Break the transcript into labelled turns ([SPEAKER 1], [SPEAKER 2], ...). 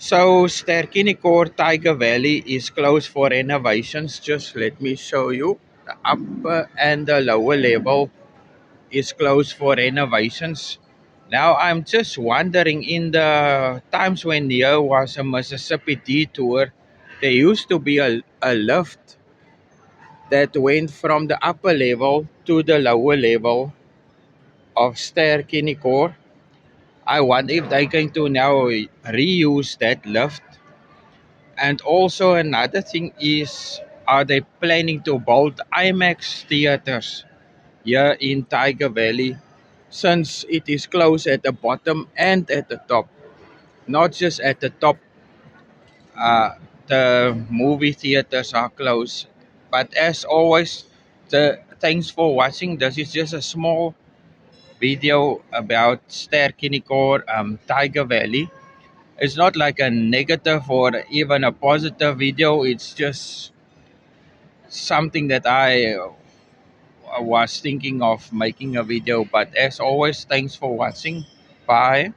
[SPEAKER 1] So Sterkinikoor Tiger Valley is closed for renovations. Just let me show you. The upper and the lower level is closed for renovations. Now I'm just wondering, in the times when there was a Mississippi detour, there used to be a lift that went from the upper level to the lower level of Sterkinikoor. I wonder if they're going to now reuse that lift. And also another thing is, are they planning to build IMAX theaters here in Tiger Valley, since it is close at the bottom and at the top? Not just at the top, the movie theaters are closed. But as always, thanks for watching. This is just a small video about Sterkinikoor, Tiger Valley. It's not like a negative or even a positive video. It's just something that I was thinking of making a video. But as always, thanks for watching. Bye.